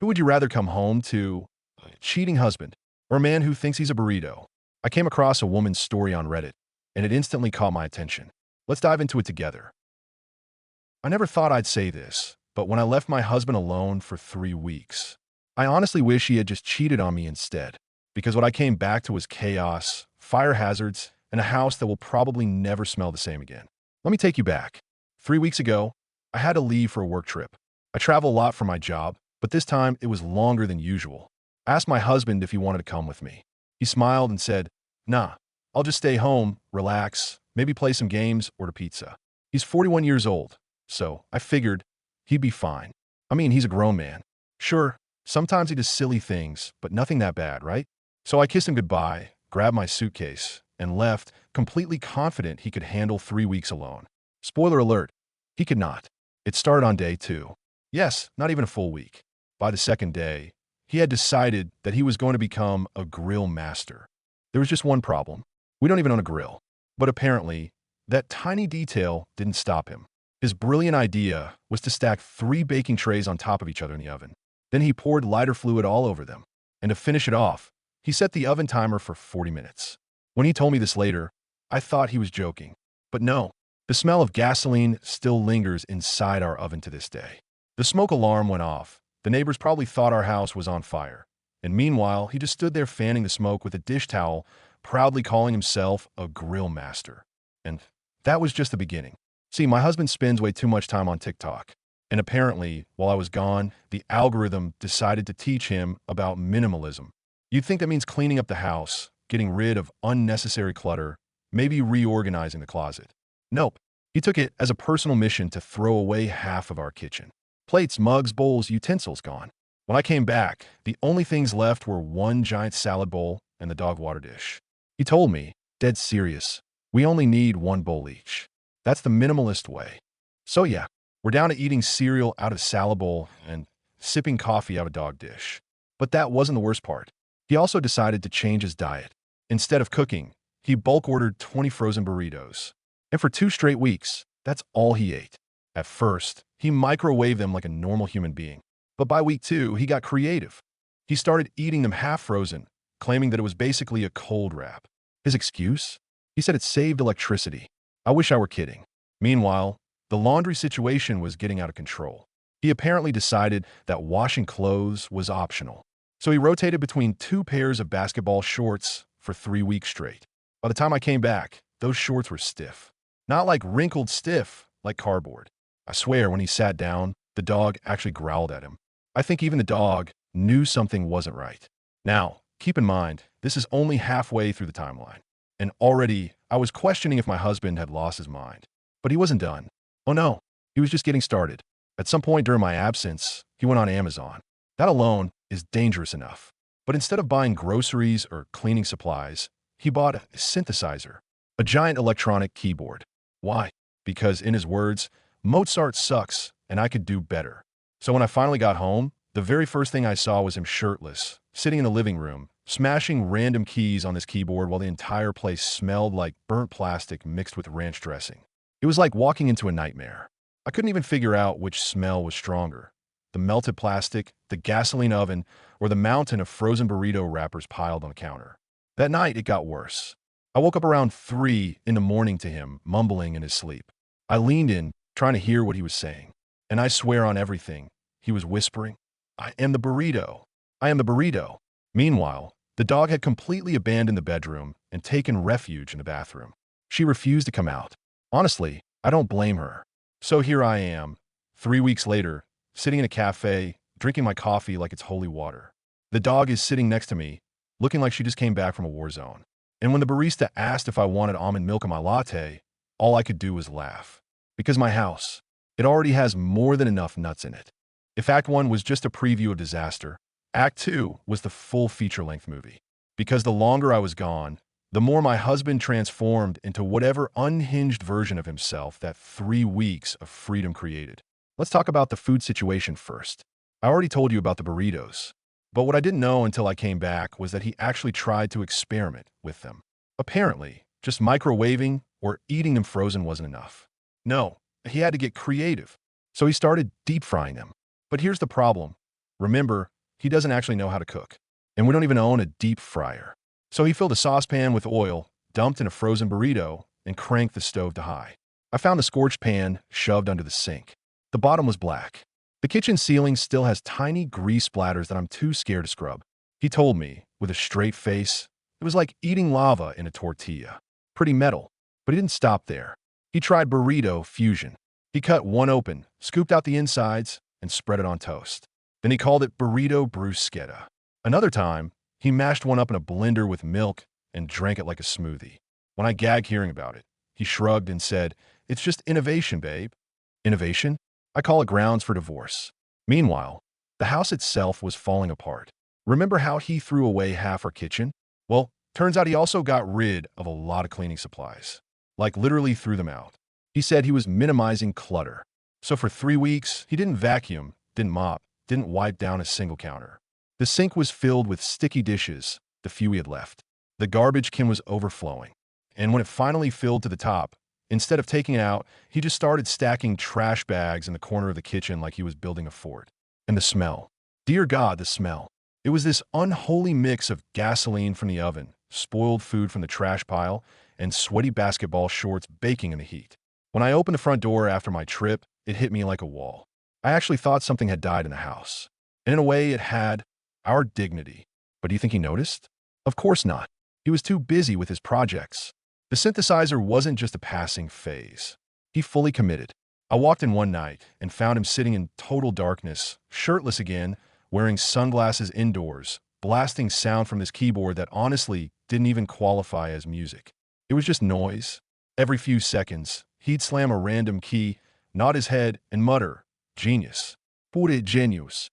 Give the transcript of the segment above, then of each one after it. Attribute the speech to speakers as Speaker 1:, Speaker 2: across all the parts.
Speaker 1: Who would you rather come home to? A cheating husband or a man who thinks he's a burrito? I came across a woman's story on Reddit, and it instantly caught my attention. Let's dive into it together. I never thought I'd say this, but when I left my husband alone for 3 weeks, I honestly wish he had just cheated on me instead, because what I came back to was chaos, fire hazards, and a house that will probably never smell the same again. Let me take you back. 3 weeks ago, I had to leave for a work trip. I travel a lot for my job, but this time it was longer than usual. I asked my husband if he wanted to come with me. He smiled and said, "Nah, I'll just stay home, relax, maybe play some games, order pizza." He's 41 years old, so I figured he'd be fine. I mean, he's a grown man. Sure, sometimes he does silly things, but nothing that bad, right? So I kissed him goodbye, grabbed my suitcase, and left, completely confident he could handle 3 weeks alone. Spoiler alert, he could not. It started on day 2. Yes, not even a full week. By the second day, he had decided that he was going to become a grill master. There was just one problem. We don't even own a grill. But apparently, that tiny detail didn't stop him. His brilliant idea was to stack 3 baking trays on top of each other in the oven. Then he poured lighter fluid all over them. And to finish it off, he set the oven timer for 40 minutes. When he told me this later, I thought he was joking. But no, the smell of gasoline still lingers inside our oven to this day. The smoke alarm went off. The neighbors probably thought our house was on fire. And meanwhile, he just stood there fanning the smoke with a dish towel, proudly calling himself a grill master. And that was just the beginning. See, my husband spends way too much time on TikTok. And apparently, while I was gone, the algorithm decided to teach him about minimalism. You'd think that means cleaning up the house, getting rid of unnecessary clutter, maybe reorganizing the closet. Nope. He took it as a personal mission to throw away half of our kitchen. Plates, mugs, bowls, utensils gone. When I came back, the only things left were one giant salad bowl and the dog water dish. He told me, dead serious, we only need one bowl each. That's the minimalist way. So yeah, we're down to eating cereal out of a salad bowl and sipping coffee out of a dog dish. But that wasn't the worst part. He also decided to change his diet. Instead of cooking, he bulk ordered 20 frozen burritos. And for 2 straight weeks, that's all he ate. At first, he microwaved them like a normal human being. But by week 2, he got creative. He started eating them half frozen, claiming that it was basically a cold wrap. His excuse? He said it saved electricity. I wish I were kidding. Meanwhile, the laundry situation was getting out of control. He apparently decided that washing clothes was optional. So he rotated between 2 pairs of basketball shorts for 3 weeks straight. By the time I came back, those shorts were stiff. Not like wrinkled stiff, like cardboard. I swear when he sat down, the dog actually growled at him. I think even the dog knew something wasn't right. Now, keep in mind, this is only halfway through the timeline. And already, I was questioning if my husband had lost his mind. But he wasn't done. Oh no, he was just getting started. At some point during my absence, he went on Amazon. That alone is dangerous enough. But instead of buying groceries or cleaning supplies, he bought a synthesizer, a giant electronic keyboard. Why? Because in his words, Mozart sucks and I could do better. So when I finally got home, the very first thing I saw was him shirtless, sitting in the living room, smashing random keys on this keyboard while the entire place smelled like burnt plastic mixed with ranch dressing. It was like walking into a nightmare. I couldn't even figure out which smell was stronger, the melted plastic, the gasoline oven, or the mountain of frozen burrito wrappers piled on the counter. That night, it got worse. I woke up around 3 in the morning to him, mumbling in his sleep. I leaned in, trying to hear what he was saying. And I swear on everything, he was whispering, "I am the burrito. I am the burrito." Meanwhile, the dog had completely abandoned the bedroom and taken refuge in the bathroom. She refused to come out. Honestly, I don't blame her. So here I am, 3 weeks later, sitting in a cafe, drinking my coffee like it's holy water. The dog is sitting next to me, looking like she just came back from a war zone. And when the barista asked if I wanted almond milk in my latte, all I could do was laugh. Because my house, it already has more than enough nuts in it. If Act 1 was just a preview of disaster, Act 2 was the full feature-length movie. Because the longer I was gone, the more my husband transformed into whatever unhinged version of himself that 3 weeks of freedom created. Let's talk about the food situation first. I already told you about the burritos. But what I didn't know until I came back was that he actually tried to experiment with them. Apparently, just microwaving or eating them frozen wasn't enough. No, he had to get creative. So he started deep frying them. But here's the problem. Remember, he doesn't actually know how to cook. And we don't even own a deep fryer. So he filled a saucepan with oil, dumped in a frozen burrito, and cranked the stove to high. I found the scorched pan shoved under the sink. The bottom was black. The kitchen ceiling still has tiny grease splatters that I'm too scared to scrub. He told me, with a straight face, it was like eating lava in a tortilla. Pretty metal. But he didn't stop there. He tried burrito fusion. He cut one open, scooped out the insides, and spread it on toast. Then he called it burrito bruschetta. Another time, he mashed one up in a blender with milk and drank it like a smoothie. When I gagged hearing about it, he shrugged and said, "It's just innovation, babe." Innovation? I call it grounds for divorce. Meanwhile, the house itself was falling apart. Remember how he threw away half our kitchen? Well, turns out he also got rid of a lot of cleaning supplies. Like literally threw them out. He said he was minimizing clutter. So for 3 weeks, he didn't vacuum, didn't mop, didn't wipe down a single counter. The sink was filled with sticky dishes, the few he had left. The garbage can was overflowing. And when it finally filled to the top, instead of taking it out, he just started stacking trash bags in the corner of the kitchen like he was building a fort. And the smell. Dear God, the smell. It was this unholy mix of gasoline from the oven, spoiled food from the trash pile, and sweaty basketball shorts baking in the heat. When I opened the front door after my trip, it hit me like a wall. I actually thought something had died in the house. And in a way, it had our dignity. But do you think he noticed? Of course not. He was too busy with his projects. The synthesizer wasn't just a passing phase. He fully committed. I walked in one night and found him sitting in total darkness, shirtless again, wearing sunglasses indoors, blasting sound from his keyboard that honestly didn't even qualify as music. It was just noise. Every few seconds, he'd slam a random key, nod his head, and mutter, "Genius. Pure genius."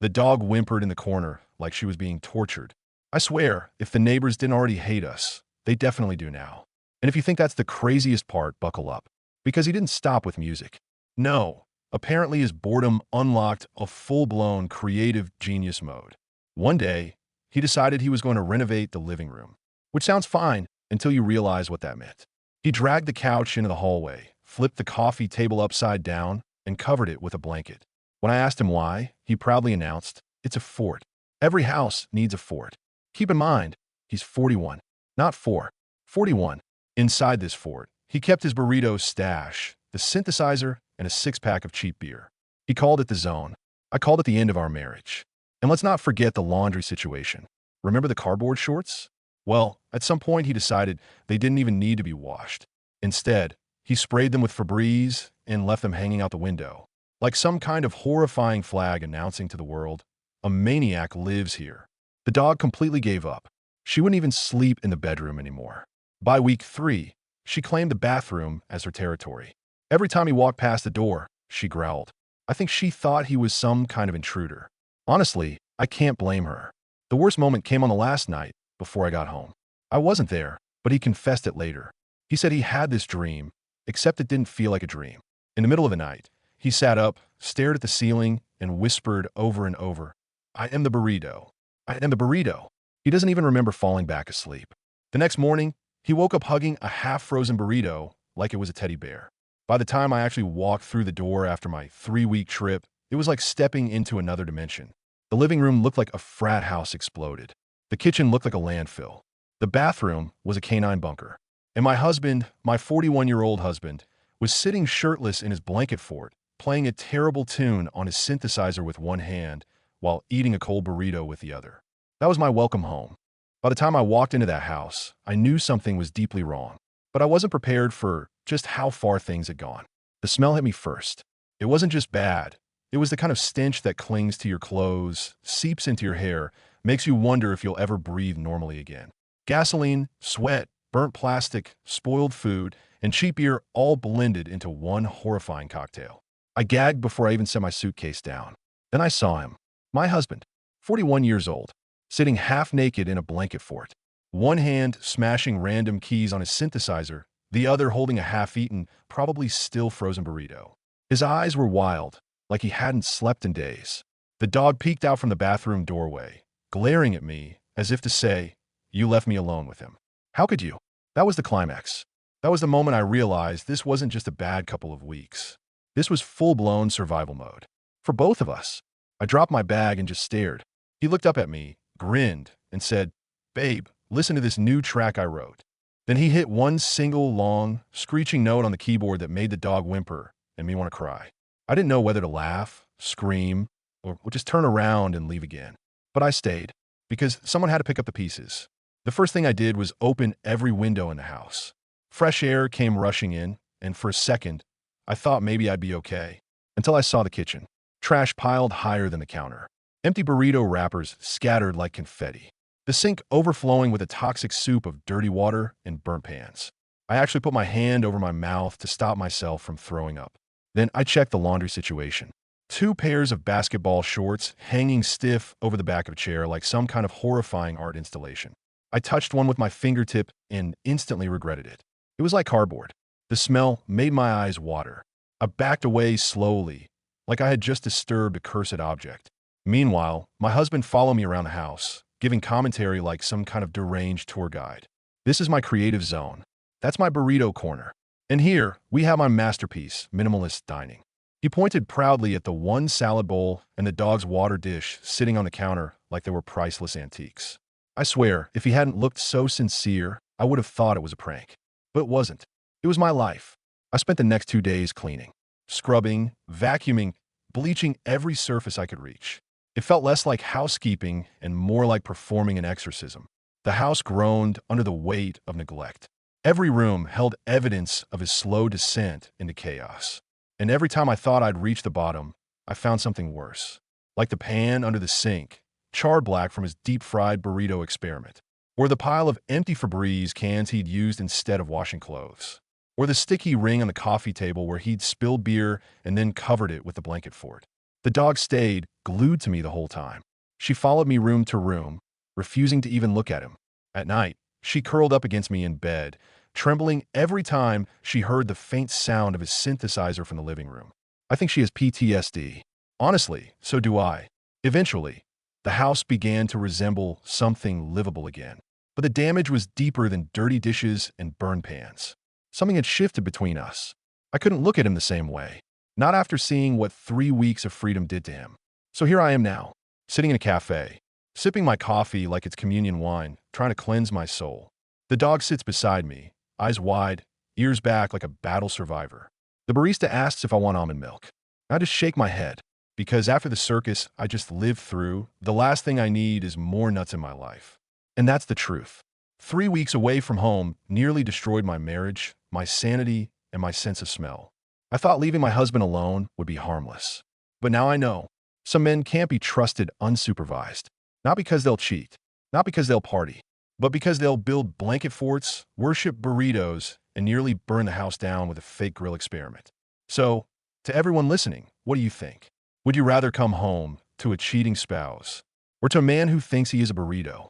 Speaker 1: The dog whimpered in the corner like she was being tortured. I swear, if the neighbors didn't already hate us, they definitely do now. And if you think that's the craziest part, buckle up. Because he didn't stop with music. No, apparently his boredom unlocked a full-blown creative genius mode. One day, he decided he was going to renovate the living room, which sounds fine until you realize what that meant. He dragged the couch into the hallway, flipped the coffee table upside down, and covered it with a blanket. When I asked him why, he proudly announced, "It's a fort. Every house needs a fort." Keep in mind, he's 41, not 4, 41. Inside this fort, he kept his burrito stash, the synthesizer, and a six-pack of cheap beer. He called it the zone. I called it the end of our marriage. And let's not forget the laundry situation. Remember the cardboard shorts? Well, at some point he decided they didn't even need to be washed. Instead, he sprayed them with Febreze and left them hanging out the window, like some kind of horrifying flag announcing to the world, "A maniac lives here." The dog completely gave up. She wouldn't even sleep in the bedroom anymore. By week 3, she claimed the bathroom as her territory. Every time he walked past the door, she growled. I think she thought he was some kind of intruder. Honestly, I can't blame her. The worst moment came on the last night before I got home. I wasn't there, but he confessed it later. He said he had this dream, except it didn't feel like a dream. In the middle of the night, he sat up, stared at the ceiling, and whispered over and over, "I am the burrito. I am the burrito." He doesn't even remember falling back asleep. The next morning, he woke up hugging a half-frozen burrito like it was a teddy bear. By the time I actually walked through the door after my 3-week trip, it was like stepping into another dimension. The living room looked like a frat house exploded. The kitchen looked like a landfill. The bathroom was a canine bunker. And my husband, my 41-year-old husband, was sitting shirtless in his blanket fort, playing a terrible tune on his synthesizer with one hand while eating a cold burrito with the other. That was my welcome home. By the time I walked into that house, I knew something was deeply wrong. But I wasn't prepared for just how far things had gone. The smell hit me first. It wasn't just bad. It was the kind of stench that clings to your clothes, seeps into your hair, makes you wonder if you'll ever breathe normally again. Gasoline, sweat, burnt plastic, spoiled food, and cheap beer all blended into one horrifying cocktail. I gagged before I even set my suitcase down. Then I saw him, my husband, 41 years old, sitting half naked in a blanket fort. One hand smashing random keys on his synthesizer, the other holding a half-eaten, probably still frozen burrito. His eyes were wild, like he hadn't slept in days. The dog peeked out from the bathroom doorway, glaring at me as if to say, "You left me alone with him. How could you?" That was the climax. That was the moment I realized this wasn't just a bad couple of weeks. This was full-blown survival mode. For both of us. I dropped my bag and just stared. He looked up at me, grinned, and said, "Babe, listen to this new track I wrote." Then he hit one single long, screeching note on the keyboard that made the dog whimper and me want to cry. I didn't know whether to laugh, scream, or just turn around and leave again. But I stayed, because someone had to pick up the pieces. The first thing I did was open every window in the house. Fresh air came rushing in, and for a second, I thought maybe I'd be okay. Until I saw the kitchen. Trash piled higher than the counter. Empty burrito wrappers scattered like confetti. The sink overflowing with a toxic soup of dirty water and burnt pans. I actually put my hand over my mouth to stop myself from throwing up. Then I checked the laundry situation. 2 pairs of basketball shorts hanging stiff over the back of a chair like some kind of horrifying art installation. I touched one with my fingertip and instantly regretted it. It was like cardboard. The smell made my eyes water. I backed away slowly, like I had just disturbed a cursed object. Meanwhile, my husband followed me around the house, giving commentary like some kind of deranged tour guide. This is my creative zone. That's my burrito corner. And here, we have my masterpiece, minimalist dining. He pointed proudly at the one salad bowl and the dog's water dish sitting on the counter like they were priceless antiques. I swear, if he hadn't looked so sincere, I would have thought it was a prank. But it wasn't. It was my life. I spent the next 2 days cleaning, scrubbing, vacuuming, bleaching every surface I could reach. It felt less like housekeeping and more like performing an exorcism. The house groaned under the weight of neglect. Every room held evidence of his slow descent into chaos. And every time I thought I'd reached the bottom, I found something worse. Like the pan under the sink, charred black from his deep-fried burrito experiment. Or the pile of empty Febreze cans he'd used instead of washing clothes. Or the sticky ring on the coffee table where he'd spilled beer and then covered it with the blanket fort. The dog stayed, glued to me the whole time. She followed me room to room, refusing to even look at him. At night, she curled up against me in bed, trembling every time she heard the faint sound of his synthesizer from the living room. I think she has PTSD. Honestly, so do I. Eventually, the house began to resemble something livable again. But the damage was deeper than dirty dishes and burned pans. Something had shifted between us. I couldn't look at him the same way. Not after seeing what 3 weeks of freedom did to him. So here I am now, sitting in a cafe, sipping my coffee like it's communion wine, trying to cleanse my soul. The dog sits beside me, eyes wide, ears back like a battle survivor. The barista asks if I want almond milk. I just shake my head, because after the circus I just lived through, the last thing I need is more nuts in my life. And that's the truth. 3 weeks away from home nearly destroyed my marriage, my sanity, and my sense of smell. I thought leaving my husband alone would be harmless. But now I know. Some men can't be trusted unsupervised. Not because they'll cheat, not because they'll party, but because they'll build blanket forts, worship burritos, and nearly burn the house down with a fake grill experiment. So, to everyone listening, what do you think? Would you rather come home to a cheating spouse or to a man who thinks he is a burrito?